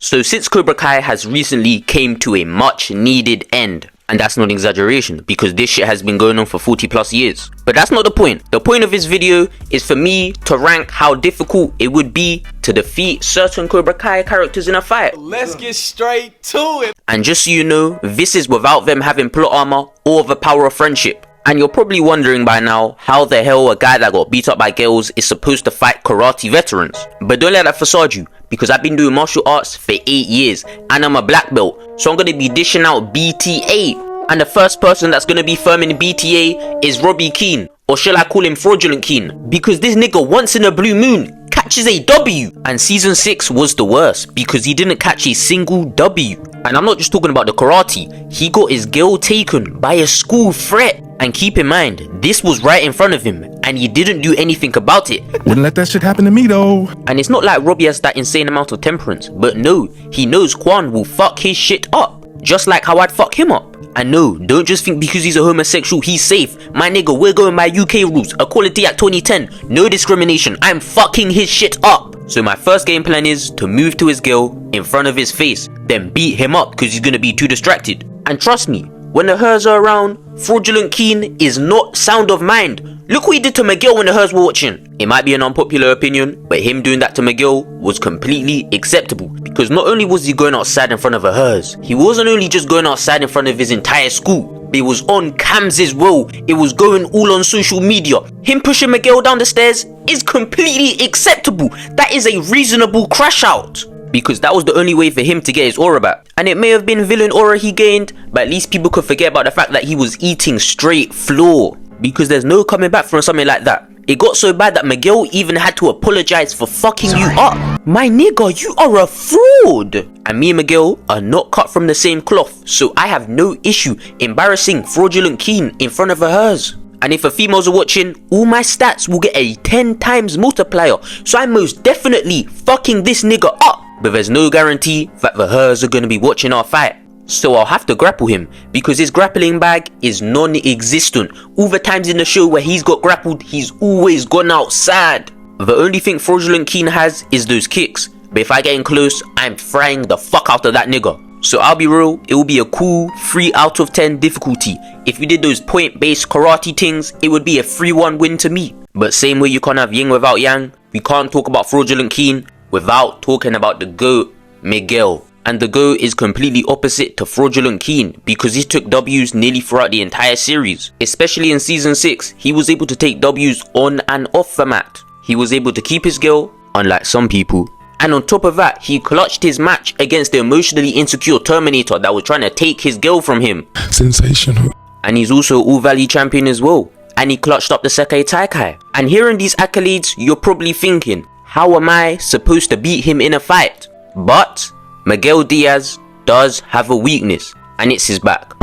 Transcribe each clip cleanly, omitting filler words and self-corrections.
So since Cobra Kai has recently came to a much needed end, and that's not an exaggeration because this shit has been going on for 40 plus years. But that's not the point. The point of this video is for me to rank how difficult it would be to defeat certain Cobra Kai characters in a fight. Let's get straight to it. And just so you know, this is without them having plot armor or the power of friendship. And you're probably wondering by now how the hell a guy that got beat up by girls is supposed to fight karate veterans. But don't let that facade you, because I've been doing martial arts for 8 years and I'm a black belt, so I'm going to be dishing out BTA. And the first person that's going to be firming BTA is Robby Keene, or shall I call him Fraudulent Keene, because this nigga once in a blue moon catches a W. And season 6 was the worst because he didn't catch a single W. And I'm not just talking about the karate, he got his girl taken by a school threat. And keep in mind, this was right in front of him and he didn't do anything about it. Wouldn't let that shit happen to me though. And it's not like Robby has that insane amount of temperance, but no, he knows Quan will fuck his shit up, just like how I'd fuck him up. And no, don't just think because he's a homosexual he's safe. My nigga, we're going by UK rules, Equality Act 2010, no discrimination, I'm fucking his shit up. So my first game plan is to move to his girl in front of his face, then beat him up because he's gonna be too distracted. And trust me, when the hers are around, Fraudulent Keene is not sound of mind. Look what he did to Miguel when the hers were watching. It might be an unpopular opinion, but him doing that to Miguel was completely acceptable. Because not only was he going outside in front of a hers, he wasn't only just going outside in front of his entire school, but it was on cams as well. It was going all on social media. Him pushing Miguel down the stairs is completely acceptable. That is a reasonable crash out. Because that was the only way for him to get his aura back. And it may have been villain aura he gained, but at least people could forget about the fact that he was eating straight floor. Because there's no coming back from something like that. It got so bad that Miguel even had to apologize for fucking you up. My nigga, you are a fraud. And me and Miguel are not cut from the same cloth, so I have no issue embarrassing Fraudulent Keene in front of hers. And if the females are watching, all my stats will get a 10 times multiplier, so I'm most definitely fucking this nigga up. But there's no guarantee that the hers are going to be watching our fight. So I'll have to grapple him because his grappling bag is non-existent. All the times in the show where he's got grappled, he's always gone outside. The only thing Fraudulent Keene has is those kicks. But if I get in close, I'm frying the fuck out of that nigga. So I'll be real, it will be a cool 3 out of 10 difficulty. If we did those point-based karate things, it would be a 3-1 win to me. But same way you can't have yin without yang, we can't talk about Fraudulent Keene without talking about the GOAT, Miguel. And the GOAT is completely opposite to Fraudulent Keene because he took W's nearly throughout the entire series. Especially in season 6, he was able to take W's on and off the mat. He was able to keep his girl, unlike some people. And on top of that, he clutched his match against the emotionally insecure Terminator that was trying to take his girl from him. Sensational. And he's also All Valley champion as well. And he clutched up the Sekai Taikai. And hearing these accolades, you're probably thinking, how am I supposed to beat him in a fight? But Miguel Diaz does have a weakness, and it's his back.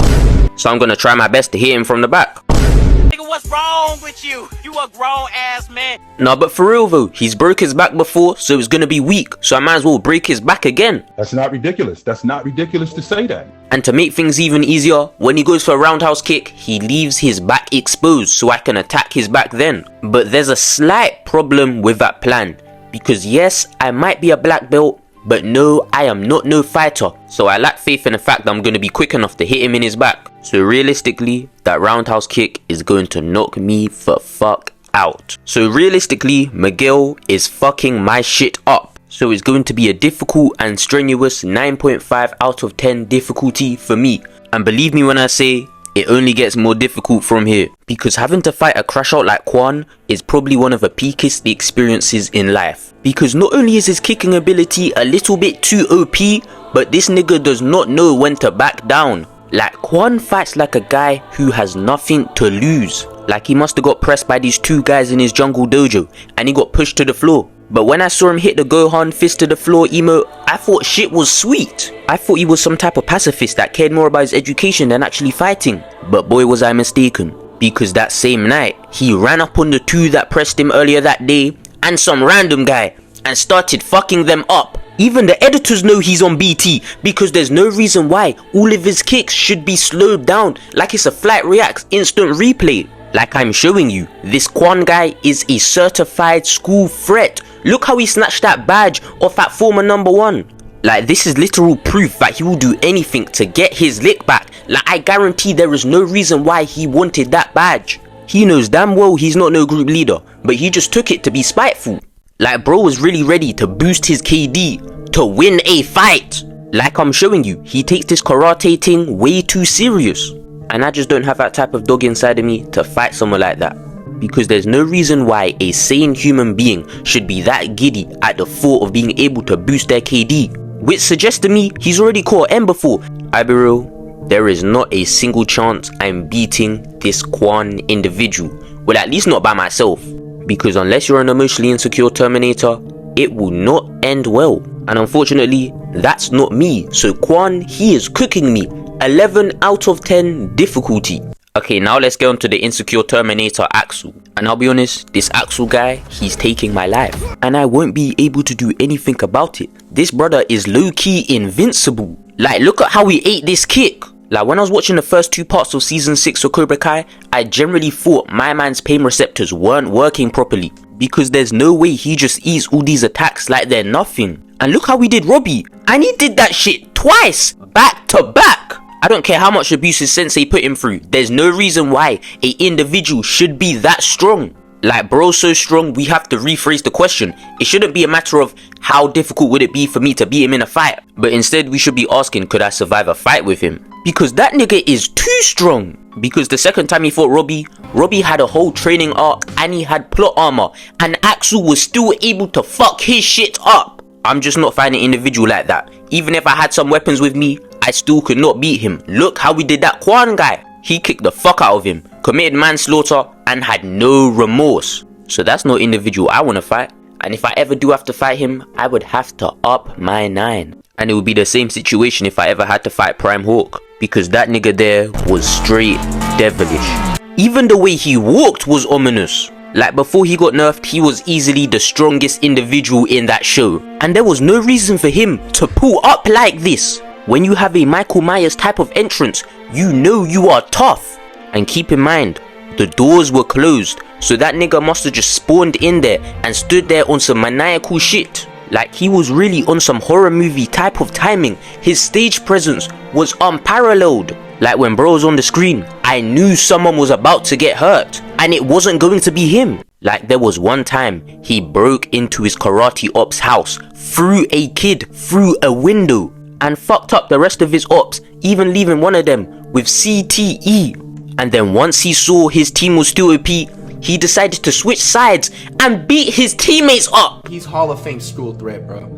So I'm gonna try my best to hit him from the back. Nigga, what's wrong with you? You a grown ass man. Nah, but for real though, he's broke his back before, so it's gonna be weak. So I might as well break his back again. That's not ridiculous. That's not ridiculous to say that. And to make things even easier, when he goes for a roundhouse kick, he leaves his back exposed so I can attack his back then. But there's a slight problem with that plan. Because yes, I might be a black belt, but no, I am not no fighter. So I lack faith in the fact that I'm going to be quick enough to hit him in his back. So realistically, that roundhouse kick is going to knock me the fuck out. So realistically, Miguel is fucking my shit up. So it's going to be a difficult and strenuous 9.5 out of 10 difficulty for me. And believe me when I say, it only gets more difficult from here. Because having to fight a crash out like Quan is probably one of the peakest experiences in life. Because not only is his kicking ability a little bit too OP, but this nigga does not know when to back down. Like Quan fights like a guy who has nothing to lose. Like he must have got pressed by these 2 guys in his jungle dojo and he got pushed to the floor. But when I saw him hit the Gohan fist to the floor emote, I thought shit was sweet. I thought he was some type of pacifist that cared more about his education than actually fighting. But boy was I mistaken. Because that same night, he ran up on the 2 that pressed him earlier that day and some random guy and started fucking them up. Even the editors know he's on BT because there's no reason why all of his kicks should be slowed down like it's a Flight Reacts instant replay. Like I'm showing you, this Quan guy is a certified school threat. Look how he snatched that badge off that former #1. Like, this is literal proof that he will do anything to get his lick back. Like, I guarantee there is no reason why he wanted that badge. He knows damn well he's not no group leader, but he just took it to be spiteful. Like, bro was really ready to boost his KD to win a fight. Like I'm showing you, he takes this karate thing way too serious. And I just don't have that type of dog inside of me to fight someone like that. Because there's no reason why a sane human being should be that giddy at the thought of being able to boost their KD. Which suggests to me he's already caught M before. I be real, there is not a single chance I'm beating this Quan individual. Well, at least not by myself. Because unless you're an emotionally insecure Terminator, it will not end well. And unfortunately, that's not me. So Quan, he is cooking me. 11 out of 10 difficulty. Okay, now let's get on to the insecure Terminator Axel. And I'll be honest, this Axel guy, he's taking my life. And I won't be able to do anything about it. This brother is low-key invincible. Like, look at how he ate this kick. Like, when I was watching the first 2 parts of season 6 of Cobra Kai, I generally thought my man's pain receptors weren't working properly. Because there's no way he just eats all these attacks like they're nothing. And look how he did Robby. And he did that shit twice, back to back. I don't care how much abuse his sensei put him through. There's no reason why a individual should be that strong. Like, bro's so strong, we have to rephrase the question. It shouldn't be a matter of how difficult would it be for me to beat him in a fight. But instead, we should be asking, could I survive a fight with him? Because that nigga is too strong. Because the second time he fought Robby, Robby had a whole training arc and he had plot armor. And Axel was still able to fuck his shit up. I'm just not finding an individual like that. Even if I had some weapons with me, I still could not beat him. Look how we did that Quan guy. He kicked the fuck out of him, committed manslaughter, and had no remorse. So that's no individual I want to fight. And if I ever do have to fight him, I would have to up my 9. And it would be the same situation if I ever had to fight Prime Hawk. Because that nigga there was straight devilish. Even the way he walked was ominous. Like, before he got nerfed, he was easily the strongest individual in that show. And there was no reason for him to pull up like this. When you have a Michael Myers type of entrance, you know you are tough. And keep in mind, the doors were closed, so that nigga must have just spawned in there and stood there on some maniacal shit. Like, he was really on some horror movie type of timing. His stage presence was unparalleled. Like, when bro was on the screen, I knew someone was about to get hurt, and it wasn't going to be him. Like, there was one time he broke into his karate ops house, threw a kid through a window, and fucked up the rest of his ops, even leaving one of them with CTE. And then once he saw his team was still OP, he decided to switch sides and beat his teammates up. He's Hall of Fame school threat, bro.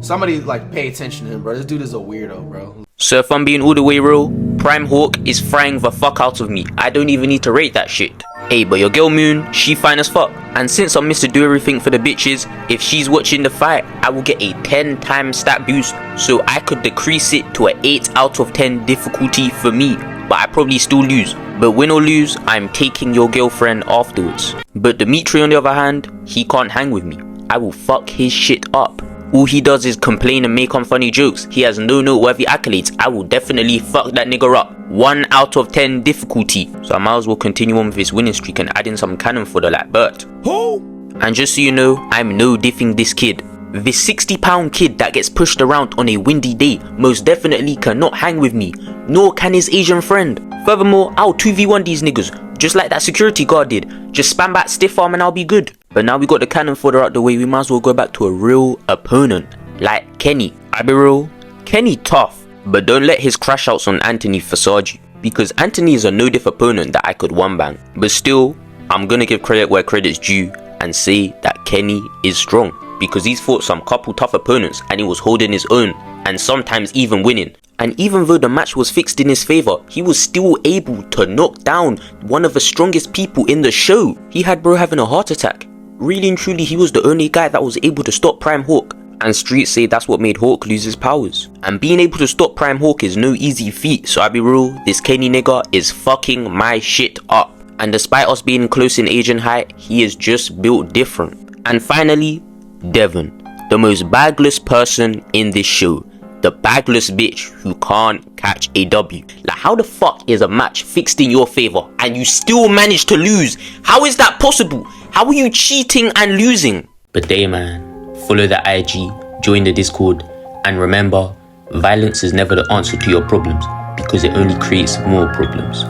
Somebody, like, pay attention to him, bro. This dude is a weirdo, bro. So if I'm being all the way real, Prime Hawk is frying the fuck out of me. I don't even need to rate that shit. Hey, but your girl Moon, she fine as fuck. And since I'm Mr. Do Everything for the bitches, if she's watching the fight, I will get a 10 times stat boost. So I could decrease it to an 8 out of 10 difficulty for me. But I probably still lose. But win or lose, I'm taking your girlfriend afterwards. But Dimitri on the other hand, he can't hang with me. I will fuck his shit up. All he does is complain and make funny jokes. He has no noteworthy accolades. I will definitely fuck that nigga up. 1 out of 10 difficulty. So I might as well continue on with his winning streak and add in some cannon fodder like Bert. Who? And just so you know, I'm no diffing this kid. This 60-pound kid that gets pushed around on a windy day most definitely cannot hang with me. Nor can his Asian friend. Furthermore, I'll 2v1 these niggas. Just like that security guard did. Just spam back stiff arm and I'll be good. But now we got the cannon fodder out the way, we might as well go back to a real opponent. Like Kenny. I be real, Kenny tough. But don't let his crash outs on Anthony Versace. Because Anthony is a no diff opponent that I could one bang. But still, I'm gonna give credit where credit's due and say that Kenny is strong. Because he's fought some couple tough opponents and he was holding his own. And sometimes even winning. And even though the match was fixed in his favor, he was still able to knock down one of the strongest people in the show. He had bro having a heart attack. Really and truly, he was the only guy that was able to stop Prime Hawk. And streets say that's what made Hawk lose his powers. And being able to stop Prime Hawk is no easy feat. So I be real, this Kenny nigga is fucking my shit up. And despite us being close in age and height, he is just built different. And finally, Devon, the most bagless person in this show. The bagless bitch who can't catch a W. Like, how the fuck is a match fixed in your favor and you still manage to lose? How is that possible? How are you cheating and losing? But day man, follow the IG, join the Discord, And remember, violence is never the answer to your problems because it only creates more problems.